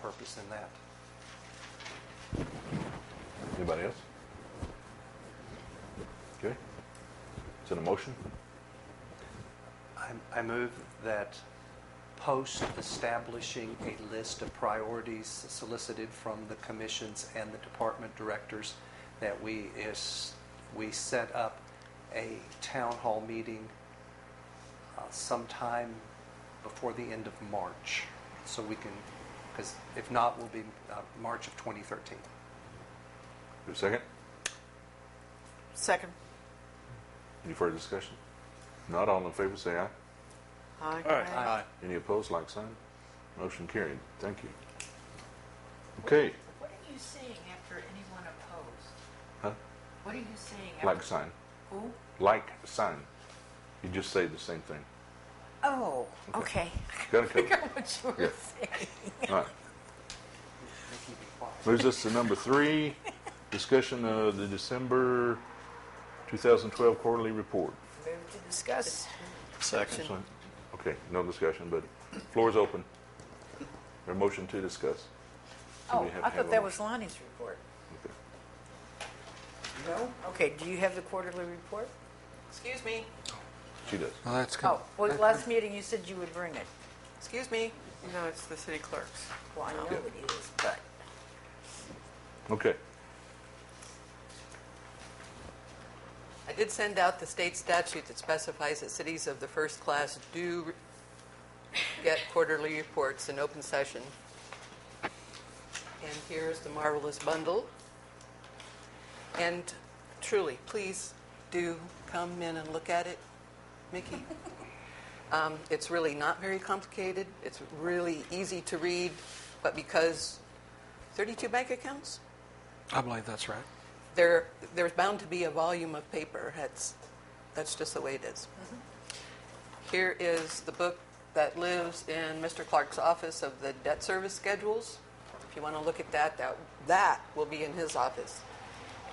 purpose in that. Anybody else? Okay. Is it a motion? I move that post establishing a list of priorities solicited from the commissions and the department directors, that we set up a town hall meeting sometime before the end of March, so we can, because if not, we'll be March of 2013. Your second? Second. Any further discussion? Not all in favor, say aye. Aye. Aye. Any opposed, like sign? Motion carried. Thank you. Okay. What are you saying after anyone opposed? Huh? What are you saying after... Like sign. Who? Like sign. You just say the same thing. Oh, okay. Got it I forgot covered. what you were Yeah. saying. All right. Moves us to number 3, discussion of the December 2012 quarterly report. Move to discuss. Second. Excellent. Okay, no discussion, but floor is open. There a motion to discuss? Do Oh, we have to I have thought a that motion? was Lonnie's report. Okay. No? Okay, do you have the quarterly report? Excuse me. She does. Well, that's good. Oh, well, last meeting you said you would bring it. Excuse me. No, it's the city clerk's. Well, I know Yeah. it is, but... Okay. I did send out the state statute that specifies that cities of the first class do get quarterly reports in open session. And here's the marvelous bundle. And truly, please do come in and look at it, Mickey. It's really not very complicated. It's really easy to read, but because 32 bank accounts? I believe that's right. There's bound to be a volume of paper. That's just the way it is. Here is the book that lives in Mr. Clark's office of the debt service schedules. If you want to look at that will be in his office.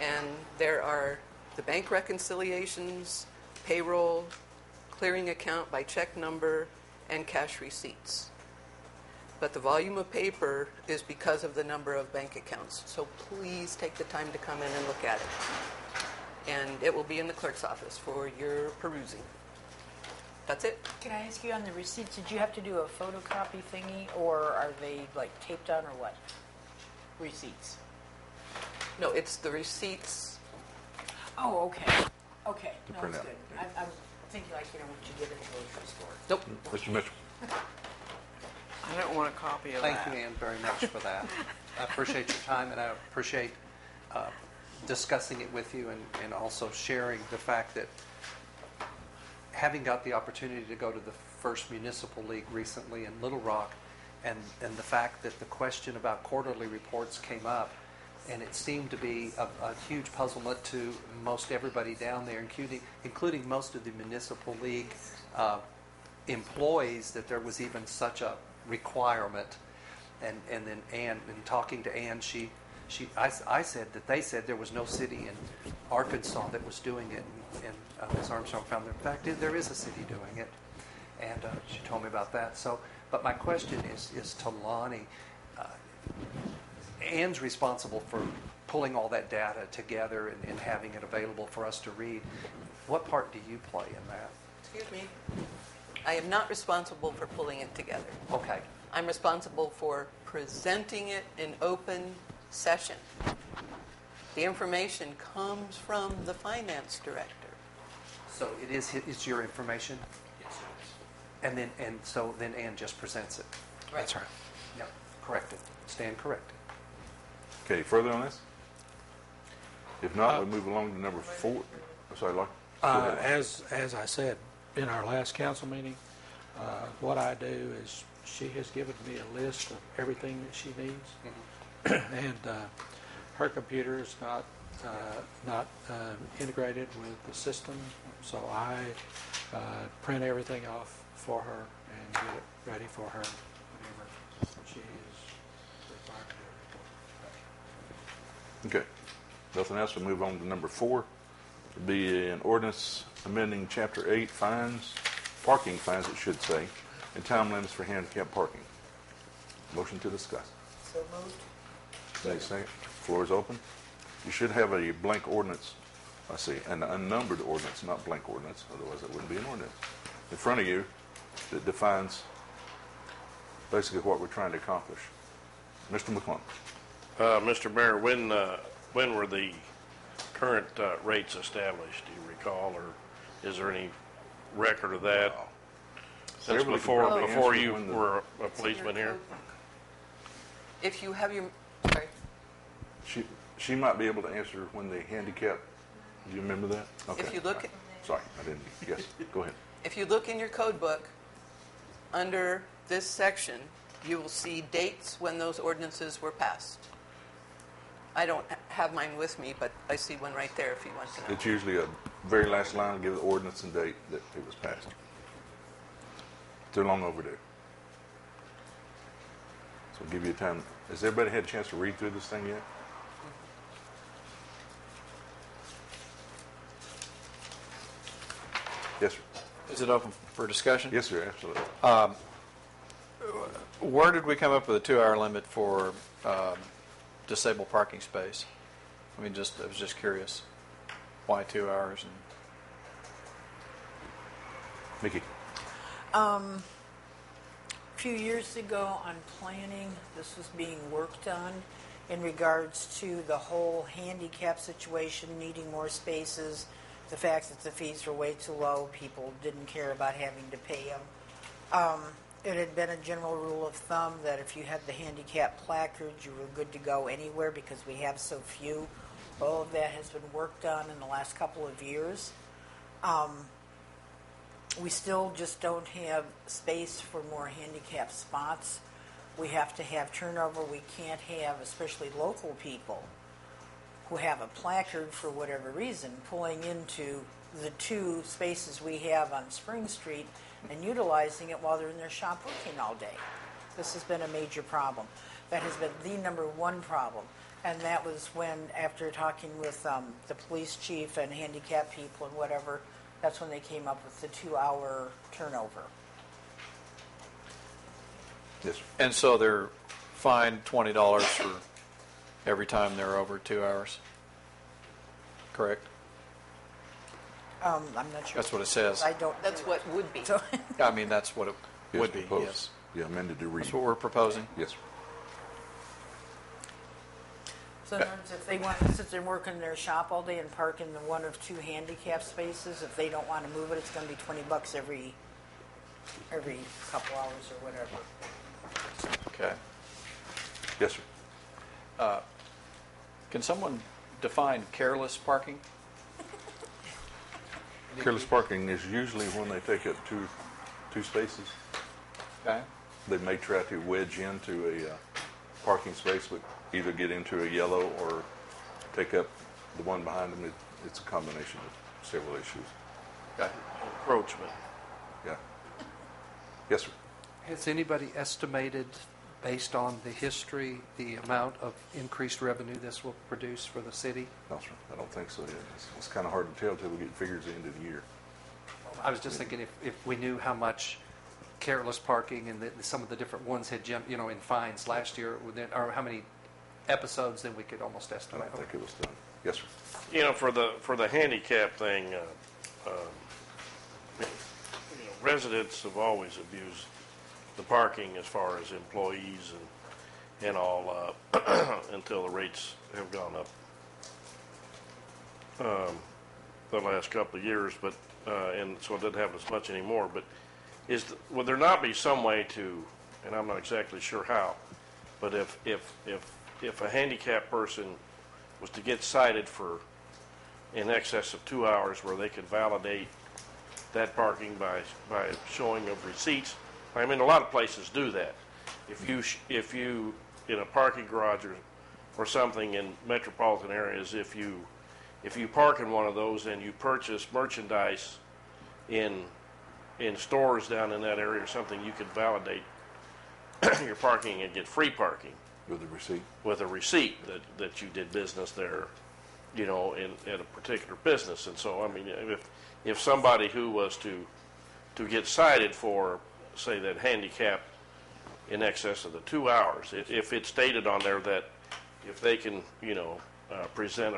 And there are the bank reconciliations, payroll, clearing account by check number, and cash receipts. But the volume of paper is because of the number of bank accounts. So please take the time to come in and look at it. And it will be in the clerk's office for your perusing. That's it. Can I ask you on the receipts, did you have to do a photocopy thingy, or are they like taped on, or what? Receipts. No, it's the receipts. Oh, okay. Okay, To no, print that's out. good. I'm thinking like, what you get in the grocery store. Nope. Mr. Mitchell. I don't want a copy of Thank that. you, Ann, very much for that. I appreciate your time, and I appreciate discussing it with you, and also sharing the fact that having got the opportunity to go to the first municipal league recently in Little Rock, and the fact that the question about quarterly reports came up, and it seemed to be a huge puzzlement to most everybody down there, including most of the municipal league employees, that there was even such a requirement. And then Ann, in talking to Ann, I said that they said there was no city in Arkansas that was doing it, and Ms. Armstrong found that in fact there is a city doing it, and she told me about that. So, but my question is to Lonnie. Ann's responsible for pulling all that data together and having it available for us to read. What part do you play in that? Excuse me. I am not responsible for pulling it together. Okay. I'm responsible for presenting it in open session. The information comes from the finance director. So it's your information? Yes, it is. And so then Ann just presents it. Right. That's right. Yep. Corrected. Stand corrected. Okay, further on this? If not, we'll move along to number 4. I'm sorry, Larry. Go ahead. As I said in our last council meeting, what I do is she has given me a list of everything that she needs, and her computer is not integrated with the system, so I print everything off for her and get it ready for her whenever she is required to do a report. Okay. Nothing else. We'll move on to number 4. It'll be an ordinance amending Chapter 8 fines, parking fines, it should say, and time limits for handicap parking. Motion to discuss. So moved. Nate, second. Floor is open. You should have a blank ordinance, I see, an unnumbered ordinance, not blank ordinance, otherwise it wouldn't be an ordinance, in front of you that defines basically what we're trying to accomplish. Mr. McClung. Mr. Mayor, when were the current rates established? Do you recall, or is there any record of that? Since Everybody before can probably you answer when the- were a It's in your policeman here? code book. If you have your, sorry, She might be able to answer when the handicap, do you remember that? Okay. if you look, Sorry, I didn't, yes, go ahead. if you look in your code book, under this section, you will see dates when those ordinances were passed. I don't have mine with me, but I see one right there if you want to know. It's usually a very last line, give the ordinance and date that it was passed. Too long overdue. So we'll give you time. Has everybody had a chance to read through this thing yet? Yes, sir. Is it open for discussion? Yes, sir, absolutely. Where did we come up with a 2-hour limit for disabled parking space? I mean, I was just curious. Why 2 hours? And Mickey? A few years ago on planning, this was being worked on in regards to the whole handicap situation, needing more spaces, the fact that the fees were way too low, people didn't care about having to pay them. It had been a general rule of thumb that if you had the handicap placards, you were good to go anywhere because we have so few. All of that has been worked on in the last couple of years. We still just don't have space for more handicap spots. We have to have turnover. We can't have, especially local people who have a placard for whatever reason, pulling into the 2 spaces we have on Spring Street and utilizing it while they're in their shop working all day. This has been a major problem. That has been the number one problem. And that was when, after talking with the police chief and handicap people and whatever, that's when they came up with the 2-hour turnover. Yes, sir. And so they're fined $20 for every time they're over 2 hours? Correct? I'm not sure. That's what it says. I don't. That's what would be. So, I mean, that's what it Yes, would be, proposed. yes. Yeah, amended to read. That's what we're proposing. Yes, sir. so in other words, if they want, since they're working in their shop all day and park in the 1 of 2 handicap spaces, if they don't want to move it, it's going to be $20 every couple hours or whatever. Okay. Yes, sir. Can someone define careless parking? Careless parking is usually when they take up two spaces. Okay. They may try to wedge into a parking space, but either get into a yellow or take up the one behind them. It's a combination of several issues. Okay. Encroachment. Yeah. Yes, sir. Has anybody estimated, based on the history, the amount of increased revenue this will produce for the city? No, sir. I don't think so. Yeah. It's kind of hard to tell until we get figures at the end of the year. I was just thinking if we knew how much careless parking and some of the different ones had jumped, in fines last year, or how many episodes, then we could almost I estimate. don't think it was done. Yes, sir. For the handicap thing, residents have always abused the parking as far as employees and all until the rates have gone up the last couple of years, but and so it doesn't happen as much anymore. But would there not be some way to, and I'm not exactly sure how, but if a handicapped person was to get cited for in excess of 2 hours, where they could validate that parking by showing of receipts. I mean, a lot of places do that. If you in a parking garage or something in metropolitan areas, if you park in one of those and you purchase merchandise in stores down in that area or something, you could validate your parking and get free parking With the receipt. with a receipt that you did business there, in a particular business. And so, I mean, if somebody who was to get cited for, say, that handicap in excess of the 2 hours. If it's stated on there that if they can, present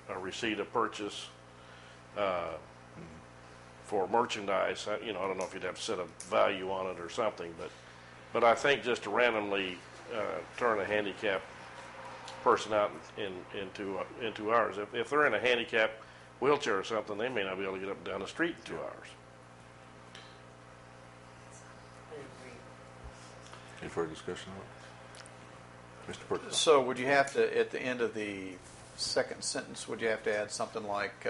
a receipt of purchase for merchandise, I don't know if you'd have to set a value on it or something, but I think just to randomly turn a handicapped person out in 2 hours, if they're in a handicapped wheelchair or something, they may not be able to get up and down the street in 2 hours. Any further discussion on it? Mr. Perkins? So would you have to, at the end of the second sentence, would you have to add something like,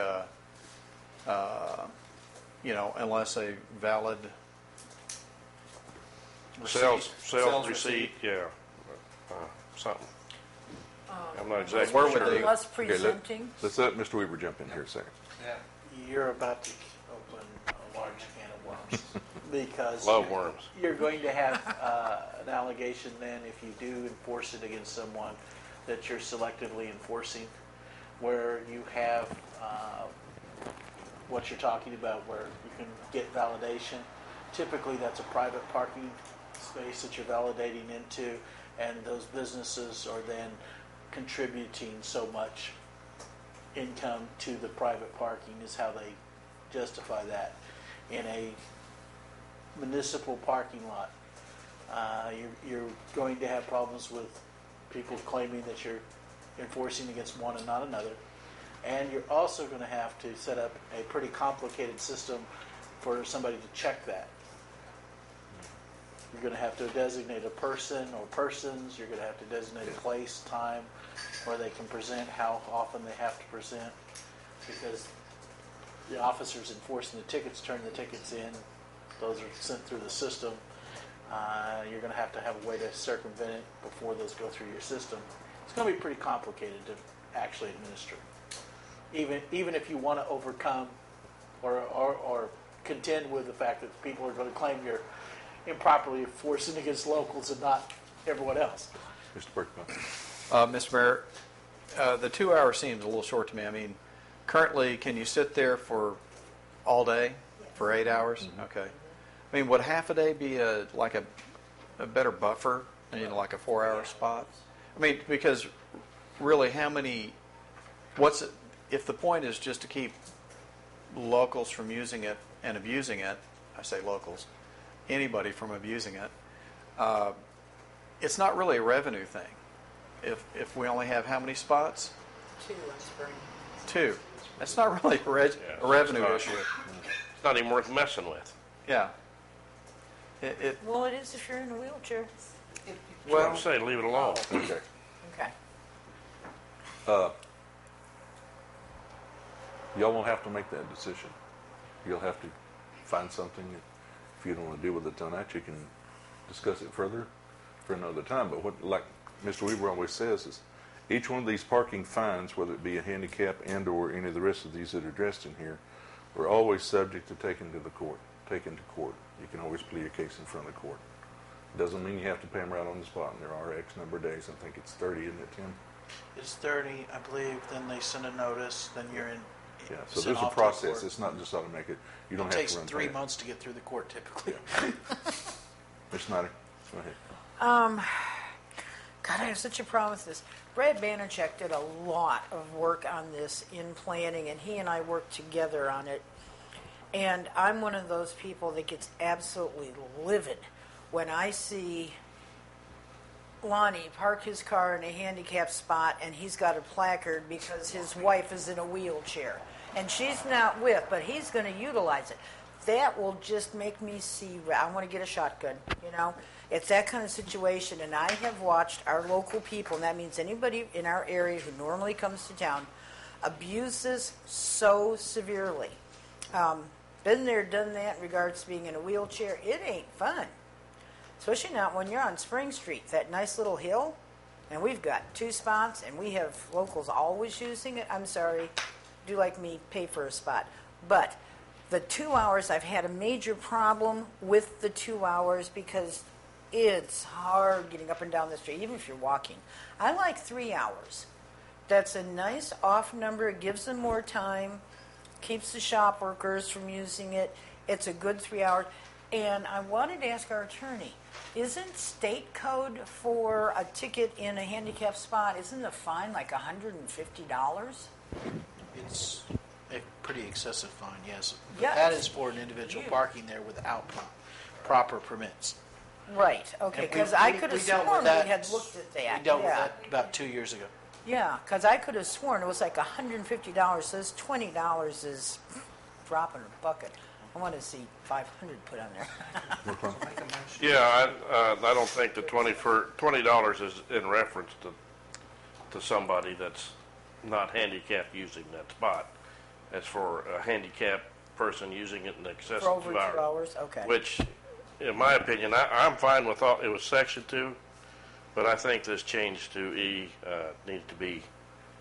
unless a valid Sales receipt, yeah, something. I'm not exactly Where would sure. they- Plus Okay, presenting. let's let Mr. Weaver jump in here a second. Yeah. You're about to open a large can of worms because Love worms. you're going to have an allegation then if you do enforce it against someone that you're selectively enforcing, where you have what you're talking about, where you can get validation. Typically, that's a private parking space that you're validating into, and those businesses are then contributing so much income to the private parking is how they justify that. In a municipal parking lot, you're going to have problems with people claiming that you're enforcing against one and not another. And you're also going to have to set up a pretty complicated system for somebody to check that. You're going to have to designate a person or persons. You're going to have to designate a place, time, where they can present, how often they have to present. Because the officers enforcing the tickets turn the tickets in. Those are sent through the system. You're going to have a way to circumvent it before those go through your system. It's going to be pretty complicated to actually administer. Even if you want to overcome or contend with the fact that people are going to claim you're improperly enforcing against locals and not everyone else. Mr. Perkins? Mr. Mayor, the 2 hours seems a little short to me. I mean, currently, can you sit there for all day, for 8 hours? Okay. I mean, would half a day be like a better buffer, like a 4-hour spot? I mean, because really, if the point is just to keep locals from using it and abusing it, I say locals, anybody from abusing it, it's not really a revenue thing. If we only have how many spots? 2 in spring. 2. That's not really a revenue issue. It's not even worth messing with. Yeah. Well, it is if you're in a wheelchair. Well, I'm saying leave it alone. Okay. Okay. Y'all won't have to make that decision. You'll have to find something. If you don't want to deal with it tonight, you can discuss it further for another time. But what, like Mr. Weaver always says, is each one of these parking fines, whether it be a handicap and or any of the rest of these that are addressed in here, are always subject to taken to court. You can always plead a case in front of the court. Doesn't mean you have to pay them right on the spot. And there are X number of days. I think it's 30, isn't it, Tim? It's 30, I believe. Then they send a notice. Then you're in. Yeah. So sent there's a off to the process. court. It's not just automatic. You don't It have takes to run 3 through it. months to get through the court typically. Ms. Snyder, go ahead. God, I have such a problem with this. Brad Banachek did a lot of work on this in planning, and he and I worked together on it. And I'm one of those people that gets absolutely livid when I see Lonnie park his car in a handicapped spot and he's got a placard because his wife is in a wheelchair. And she's not with, but he's going to utilize it. That will just make me see, I want to get a shotgun, It's that kind of situation, and I have watched our local people, and that means anybody in our area who normally comes to town, abuse this so severely. Been there, done that in regards to being in a wheelchair. It ain't fun. Especially not when you're on Spring Street, that nice little hill, and we've got 2 spots, and we have locals always using it. I'm sorry, do like me, pay for a spot. But the 2 hours, I've had a major problem with the 2 hours because it's hard getting up and down the street, even if you're walking. I like 3 hours. That's a nice off number. It gives them more time, keeps the shop workers from using it. It's a good 3 hours. And I wanted to ask our attorney, Isn't state code for a ticket in a handicap spot, isn't the fine like $150? It's a pretty excessive fine, yes. But Yeah, that it's is for an individual huge. parking there without proper permits. Right, okay, And because we- I we- could we have dealt with sworn we that- had looked at that. We dealt with yeah. that about 2 years ago. Yeah, because I could have sworn it was like $150, so this $20 is drop in a bucket. I want to see 500 put on there. Make a motion. Yeah, I don't think the $20 is in reference to somebody that's not handicapped using that spot. As for a handicapped person using it in excess For of over 2 hours. 2 hours, okay. Which, in my opinion, I'm fine with it was section 2, but I think this change to E needs to be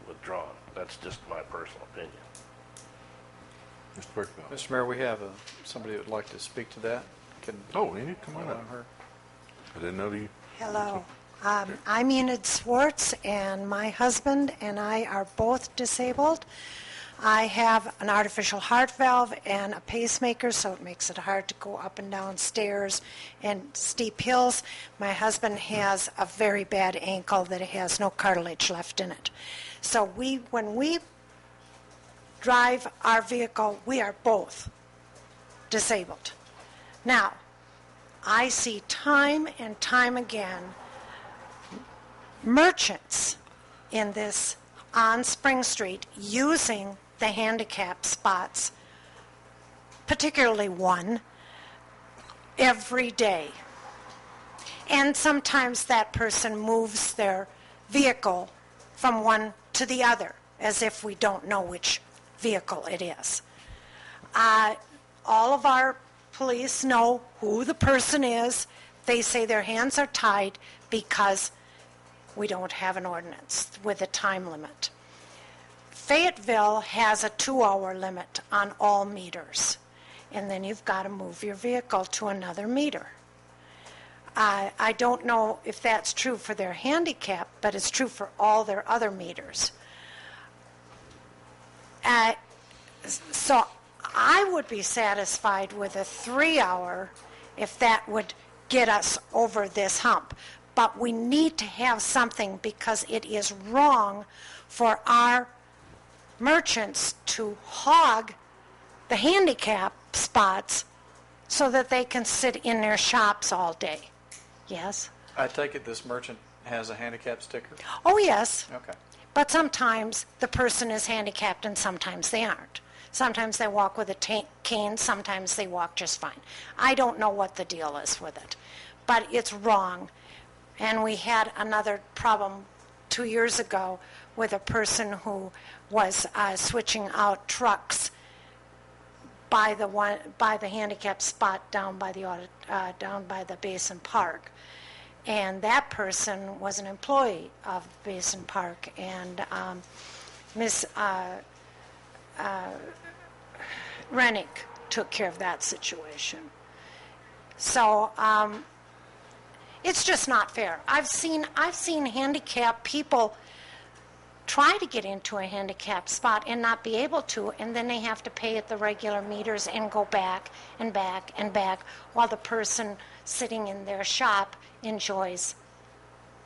withdrawn. That's just my personal opinion. Mr. Perkville. Mr. Mayor, we have somebody that would like to speak to that. Can Oh, you need to come on allow up. her? I didn't know you. Hello. I'm Enid Swartz, and my husband and I are both disabled. I have an artificial heart valve and a pacemaker, so it makes it hard to go up and down stairs and steep hills. My husband has a very bad ankle that has no cartilage left in it. So when we drive our vehicle, we are both disabled. Now, I see time and time again merchants in this on Spring Street using the handicap spots, particularly one, every day. And sometimes that person moves their vehicle from one to the other, as if we don't know which vehicle it is. All of our police know who the person is. They say their hands are tied because we don't have an ordinance with a time limit. Fayetteville has a 2-hour limit on all meters, and then you've got to move your vehicle to another meter. I don't know if that's true for their handicap, but it's true for all their other meters. So I would be satisfied with a 3-hour if that would get us over this hump. But we need to have something because it is wrong for our merchants to hog the handicap spots so that they can sit in their shops all day. Yes? I take it this merchant has a handicap sticker? Oh, yes. Okay. But sometimes the person is handicapped and sometimes they aren't. Sometimes they walk with a cane, sometimes they walk just fine. I don't know what the deal is with it, but it's wrong. And we had another problem 2 years ago with a person who was switching out trucks by the handicap spot down by the Basin Park. And that person was an employee of Basin Park, and Miss Rennick took care of that situation. So it's just not fair. I've seen handicapped people try to get into a handicapped spot and not be able to, and then they have to pay at the regular meters and go back and back and back while the person sitting in their shop enjoys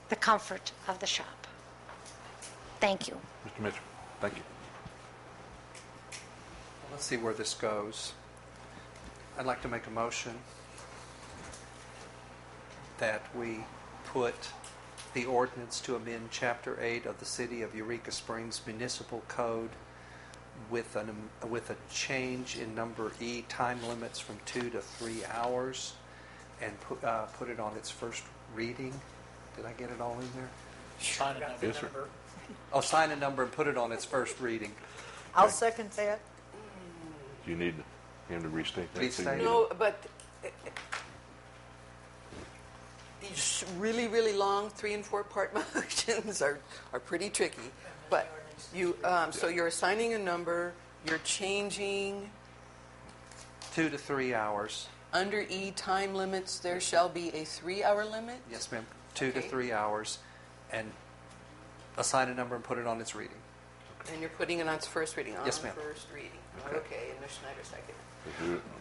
the comfort of the shop. Thank you. Mr. Mitchell, thank you. Let's see where this goes. I'd like to make a motion that we put the ordinance to amend Chapter 8 of the City of Eureka Springs Municipal Code with a change in number E, time limits from 2 to 3 hours, and put it on its first reading. Did I get it all in there? Sign it. Yes, sir. Oh, sign a number and put it on its first reading. I'll second that. Do you need him to restate that? Please so you state get No, but these really, really long 3- and 4-part motions are pretty tricky. But you, so you're assigning a number, you're changing 2 to 3 hours. under E time limits, there shall be a 3-hour limit? Yes, ma'am. 2 to Okay. 3 hours, and assign a number and put it on its reading. And you're putting it on its first reading? Yes, On ma'am. first reading. Okay. Okay, and Ms. Schneider second.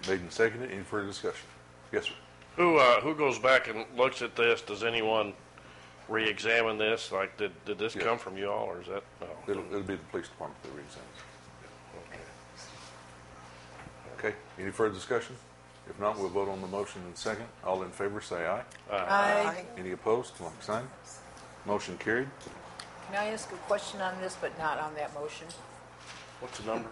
Made and seconded. Any further discussion? Yes, sir. Who goes back and looks at this? Does anyone re-examine this? Like, did this Yeah. come from you all, or is that, no? It'll be the police department that reexamines. Okay, any further discussion? If not, we'll vote on the motion in second. All in favor, say aye. Aye. Any opposed, like sign. Motion carried. Can I ask a question on this, but not on that motion? What's the number?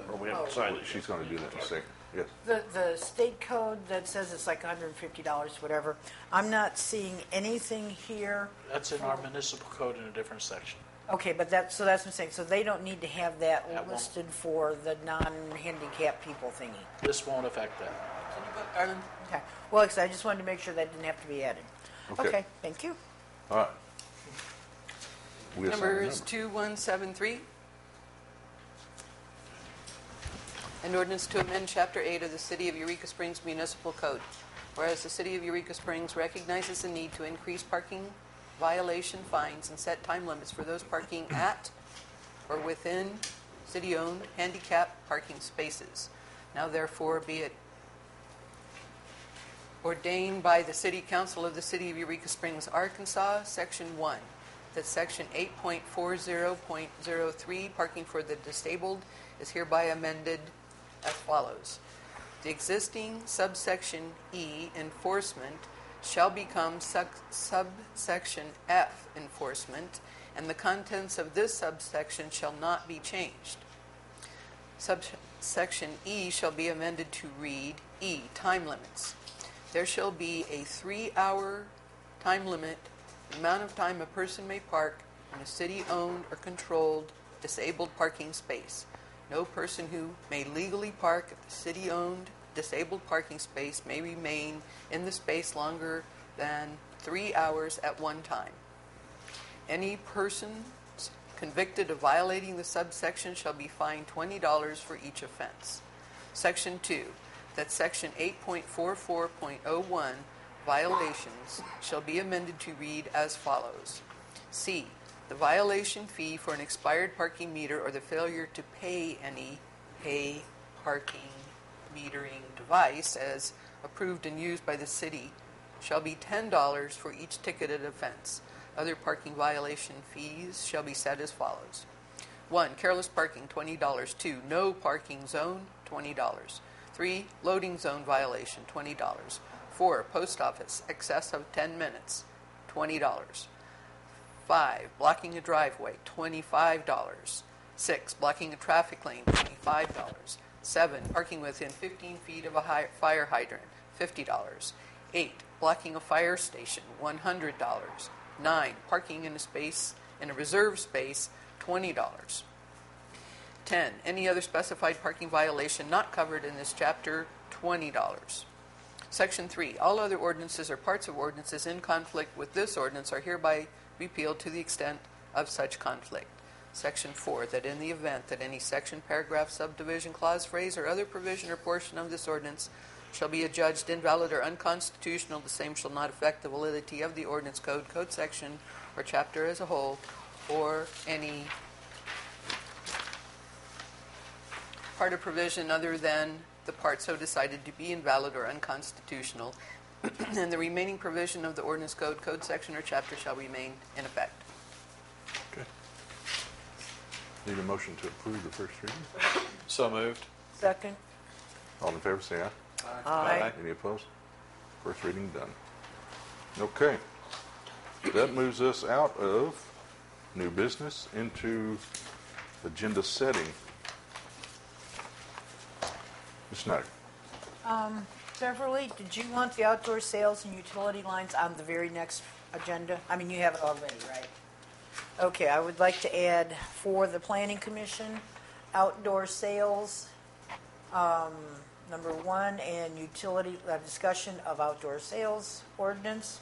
Or we haven't signed it yet? She's going to do that in a second. Yes. The state code that says it's like $150, whatever, I'm not seeing anything here. That's in our municipal code in a different section. Okay, but that's what I'm saying. So they don't need to have that That won't. listed for the non-handicapped people thingy. This won't affect that. Can you vote, Arlen? Okay. Well, 'cause I just wanted to make sure that didn't have to be added. Okay. Okay, thank you. All right. We assign a Number is 2173. An ordinance to amend Chapter 8 of the City of Eureka Springs Municipal Code. Whereas the City of Eureka Springs recognizes the need to increase parking violation fines and set time limits for those parking at or within city-owned handicap parking spaces. Now therefore be it ordained by the City Council of the City of Eureka Springs, Arkansas, Section 1, that Section 8.40.03, parking for the disabled, is hereby amended as follows. The existing subsection E, enforcement, shall become subsection F, enforcement, and the contents of this subsection shall not be changed. Subsection E shall be amended to read E, time limits. There shall be a 3-hour time limit, the amount of time a person may park in a city-owned or controlled disabled parking space. No person who may legally park at the city-owned disabled parking space may remain in the space longer than 3 hours at one time. Any person convicted of violating the subsection shall be fined $20 for each offense. Section 2, that Section 8.44.01 violations shall be amended to read as follows. C, the violation fee for an expired parking meter or the failure to pay any parking metering device as approved and used by the city shall be $10 for each ticketed offense. Other parking violation fees shall be set as follows. 1, careless parking, $20. 2, no parking zone, $20. 3, loading zone violation, $20. 4, post office, excess of 10 minutes, $20. 5, blocking a driveway, $25. 6, blocking a traffic lane, $25. 7, parking within 15 feet of a fire hydrant, $50. 8, blocking a fire station, $100. 9, parking in a reserved space, $20. 10, any other specified parking violation not covered in this chapter, $20. Section 3, all other ordinances or parts of ordinances in conflict with this ordinance are hereby repealed to the extent of such conflict. Section 4, that in the event that any section, paragraph, subdivision, clause, phrase, or other provision or portion of this ordinance shall be adjudged invalid or unconstitutional, the same shall not affect the validity of the ordinance code, code section, or chapter as a whole, or any part of provision other than the part so decided to be invalid or unconstitutional, and the remaining provision of the ordinance code, code section, or chapter shall remain in effect. Okay. Need a motion to approve the first reading? So moved. Second. All in favor, say aye. Aye. Any opposed? First reading done. Okay. That moves us out of new business into agenda setting. Ms. Snyder. Beverly, did you want the outdoor sales and utility lines on the very next agenda? I mean, you have it already, right? Okay, I would like to add for the Planning Commission, outdoor sales, number 1, and utility, a discussion of outdoor sales ordinance,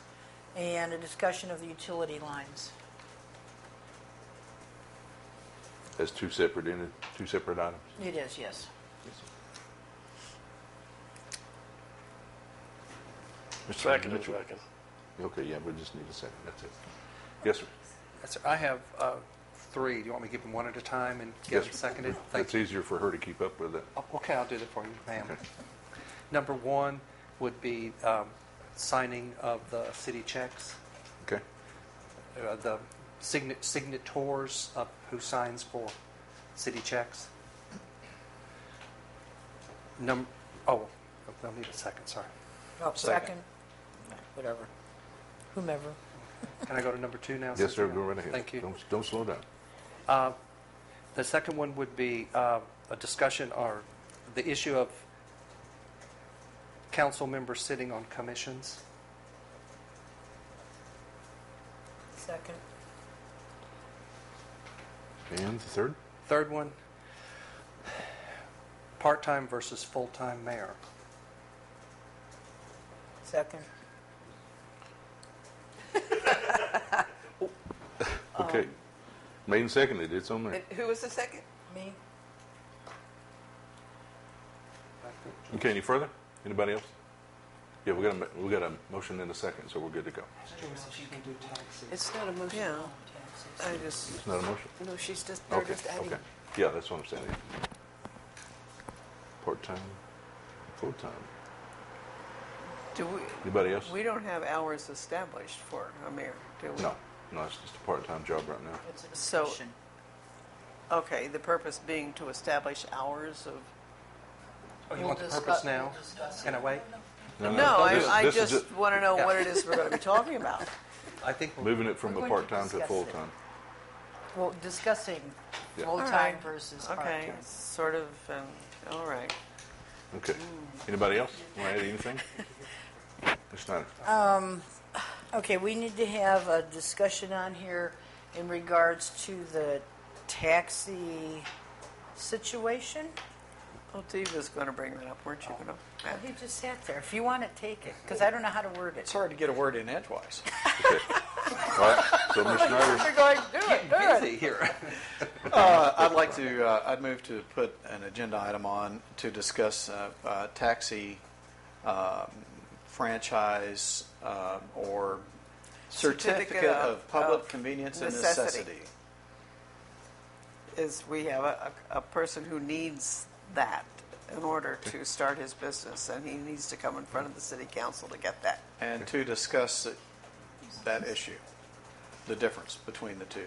and a discussion of the utility lines. As two separate items. It is, yes. Mr. Second. Mitchell. Okay, yeah, we just need a second. That's it. Yes, sir. Yes, sir. I have 3. Do you want me to give them one at a time and get Yes, them seconded? It's easier for her to keep up with it. Oh, okay, I'll do that for you, ma'am. Okay. Number 1 would be signing of the city checks, Okay. the signators of who signs for city checks. I'll need a second, sorry. Oh, second. Whatever. Whomever. Can I go to number 2 now? Yes, since sir. we're- Go right ahead. Thank you. Don't slow down. The second one would be a discussion or the issue of council members sitting on commissions. Second. And the third? Third one, part-time versus full-time mayor. Second. Okay. Made and seconded. It's on there. And who was the second? Me? Okay, any further? Anybody else? Yeah, we got a motion and a second, so we're good to go. It's not a motion. Yeah. I just, It's not a motion? no, she's just, they're Okay, just adding. okay. Yeah, that's what I'm saying. Part-time, full-time. Do we, Anybody else? we don't have hours established for a mayor, do we? No, it's just a part-time job right now. It's a So- discussion. Okay, the purpose being to establish hours of, Oh, you want the purpose now? Can I wait? no, This- I this is just want to know Yeah. what it is we're going to be talking about. I think we'll- Moving it from We're a going to part-time to a discuss it. full-time. Well, discussing Yeah. All full-time right. versus Okay, part-time. sort of, all right. Okay. Anybody else want to add anything? Ms. Snyder? Okay, we need to have a discussion on here in regards to the taxi situation. Well, Dave was going to bring that up, weren't you going to? Well, he just sat there. If you want it, take it, because I don't know how to word It's it. hard to get a word in edgewise. Okay. All right, so Ms. Snyder, You're going, do it, do it. busy here. I'd like to, I'd move to put an agenda item on to discuss taxi franchise or certificate of public convenience and necessity. Is we have a person who needs that in order to start his business, and he needs to come in front of the city council to get that. And to discuss that issue, the difference between the two.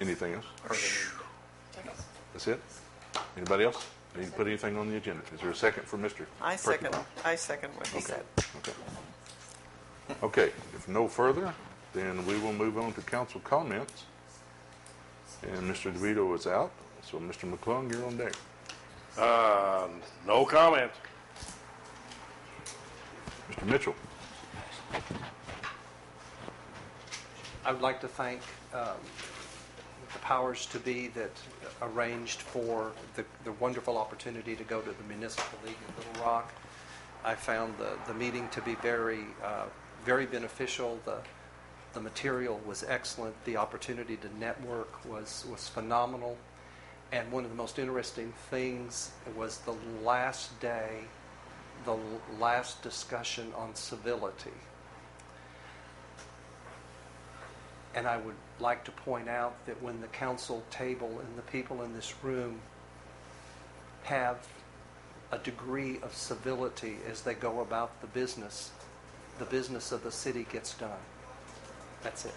anything else? Or the need. That's it? Anybody else? Need to put anything on the agenda? Is there a second for Mr. I second Perkenbaugh? what he said. Okay. Okay, if no further, then we will move on to council comments. And Mr. DeVito is out, so Mr. McClung, you're on deck. No comment. Mr. Mitchell? I would like to thank the powers to be that arranged for the wonderful opportunity to go to the Municipal League in Little Rock. I found the meeting to be very beneficial. The material was excellent. The opportunity to network was phenomenal. And one of the most interesting things was the last day, the last discussion on civility. And I would like to point out that when the council table and the people in this room have a degree of civility as they go about the business of the city gets done. That's it.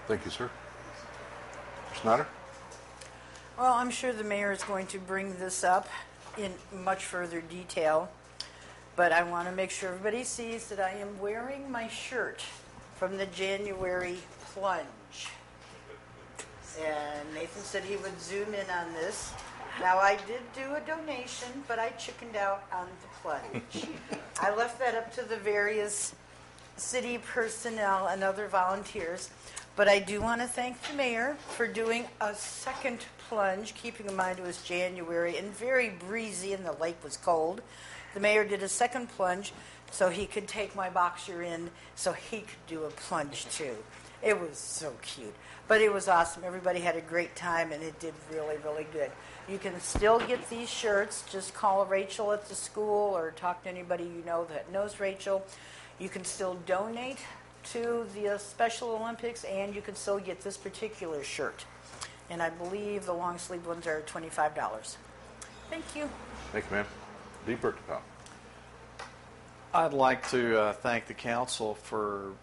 Thank you, sir. Mr. Snyder? Well, I'm sure the mayor is going to bring this up in much further detail, but I want to make sure everybody sees that I am wearing my shirt from the January plunge. And Nathan said he would zoom in on this. Now, I did do a donation, but I chickened out on the plunge. I left that up to the various city personnel and other volunteers. But I do want to thank the mayor for doing a second plunge, keeping in mind it was January and very breezy and the lake was cold. The mayor did a second plunge so he could take my boxer in so he could do a plunge too. It was so cute. But it was awesome. Everybody had a great time and it did really, really good. You can still get these shirts. Just call Rachel at the school or talk to anybody you know that knows Rachel. You can still donate to the Special Olympics, and you can still get this particular shirt. And I believe the long sleeve ones are $25. Thank you. Thank you, ma'am. D. Perkenbaugh? I'd like to thank the council for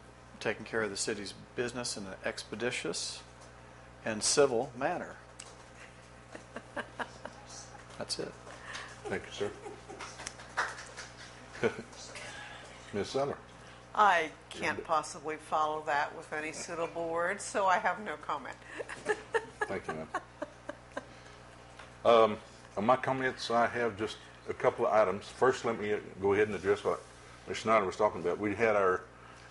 taking care of the city's business in an expeditious and civil manner. That's it. Thank you, sir. Ms. Seller. I can't possibly follow that with any suitable words, so I have no comment. Thank you, ma'am. On my comments, I have just a couple of items. First, let me go ahead and address what Ms. Schneider was talking about. We had our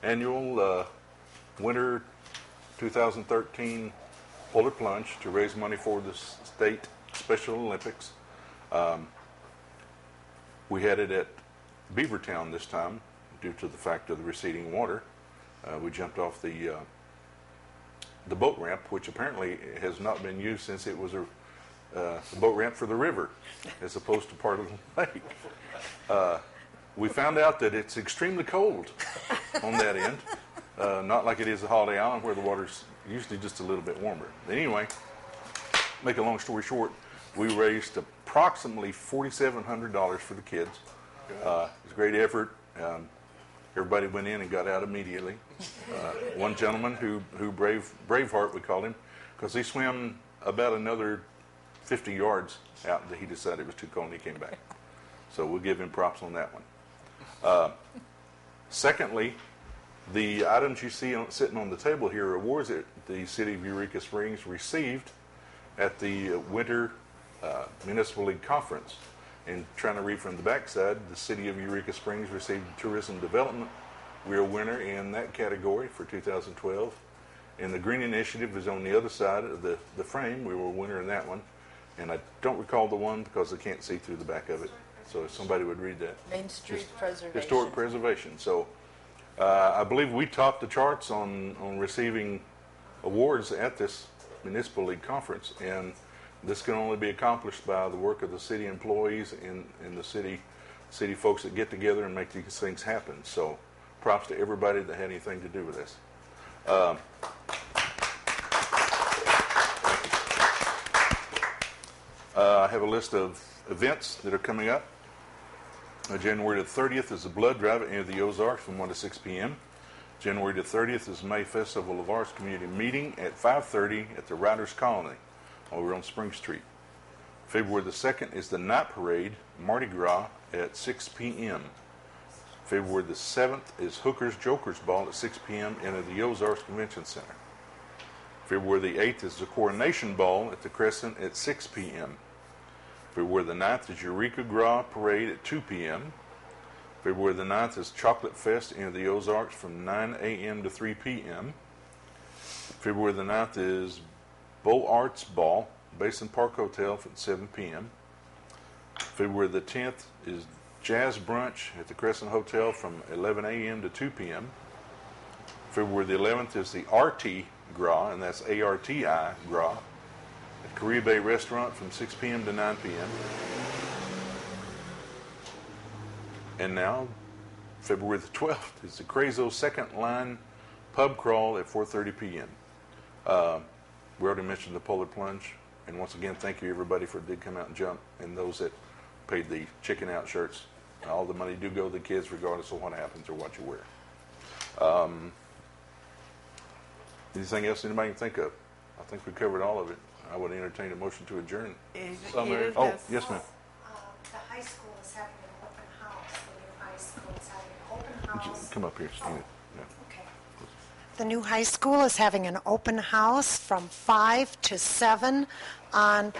annual winter 2013 polar plunge to raise money for the state Special Olympics. We had it at Beavertown this time due to the fact of the receding water. We jumped off the boat ramp, which apparently has not been used since it was the boat ramp for the river as opposed to part of the lake. We found out that it's extremely cold on that end, not like it is at Holiday Island where the water's usually just a little bit warmer. Anyway, make a long story short, we raised approximately $4,700 for the kids. It was a great effort. Everybody went in and got out immediately. One gentleman who Braveheart, we called him, because he swam about another 50 yards out and he decided it was too cold and he came back. So we'll give him props on that one. Secondly, the items you see sitting on the table here are awards that the City of Eureka Springs received at the Winter Municipal League Conference. And trying to read from the backside, the City of Eureka Springs received Tourism Development. We're a winner in that category for 2012. And the Green Initiative is on the other side of the frame. We were a winner in that one. And I don't recall the one because I can't see through the back of it. So if somebody would read that. Main Street Preservation. Historic Preservation. So I believe we topped the charts on receiving awards at this Municipal League Conference. And this can only be accomplished by the work of the city employees and the city folks that get together and make these things happen. So props to everybody that had anything to do with this. I have a list of events that are coming up. January the 30th is the Blood Drive at the Ozarks from 1 to 6 p.m. January the 30th is May Festival of Arts Community Meeting at 5:30 at the Writers Colony over on Spring Street. February the 2nd is the Night Parade, Mardi Gras at 6 p.m. February the 7th is Hooker's Jokers Ball at 6 p.m. in the Ozarks Convention Center. February the 8th is the Coronation Ball at the Crescent at 6 p.m. February the 9th is Eureka Gras Parade at 2 p.m. February the 9th is Chocolate Fest in the Ozarks from 9 a.m. to 3 p.m. February the 9th is Beaux Arts Ball, Basin Park Hotel from 7 p.m. February the 10th is Jazz Brunch at the Crescent Hotel from 11 a.m. to 2 p.m. February the 11th is the RT Gras, and that's A-R-T-I Gras, at Korea Bay Restaurant from 6 p.m. to 9 p.m. And now, February the 12th is the Crazo Second Line Pub Crawl at 4:30 p.m. We already mentioned the Polar Plunge, and once again, thank you everybody for did come out and jump, and those that paid the chicken out shirts. All the money do go to the kids, regardless of what happens or what you wear. Anything else anybody can think of? I think we covered all of it. I would entertain a motion to adjourn. Edith Oh, has- yes, ma'am. The high school is having an open house. The new high school is having an open house. Come up here, Steve. Yeah. Okay. The new high school is having an open house from 5 to 7 on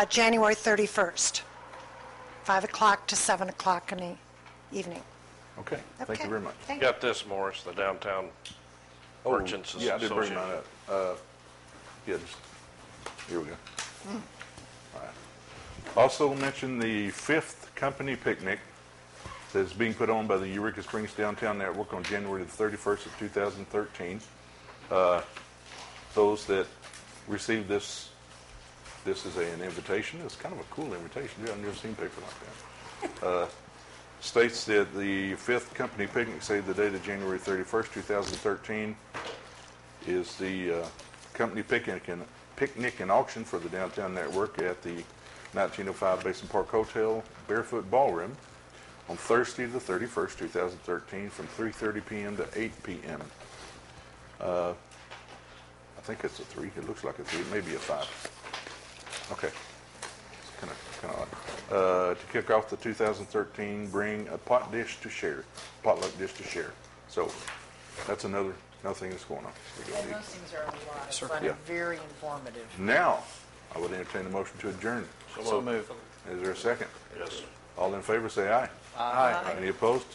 January 31st. 5 o'clock to 7 o'clock in the evening. Okay, thank Okay. you very much. Thank Got this, Morris, the Downtown Merchants Yeah, I did bring mine Association. up. Yeah, here we go. All right. Also mention the 5th company picnic that's being put on by the Eureka Springs Downtown Network on January the 31st of 2013. Those that received this is an invitation. It's kind of a cool invitation. I've never seen paper like that. States that the 5th company picnic, say the date of January 31st, 2013, is the company picnic and auction for the Downtown Network at the 1905 Basin Park Hotel Barefoot Ballroom. on Thursday the 31st, 2013, from 3:30 p.m. to 8 p.m. I think it's a 3. It looks like a 3. It may be a 5. Okay. It's kind of odd. To kick off the 2013, bring a potluck dish to share. So that's another thing that's going on. And those things are a lot of fun Yeah. and very informative. Now, I would entertain a motion to adjourn. So moved. Is there a second? Yes. All in favor, say aye. Aye. Any opposed?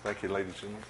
Thank you, ladies and gentlemen.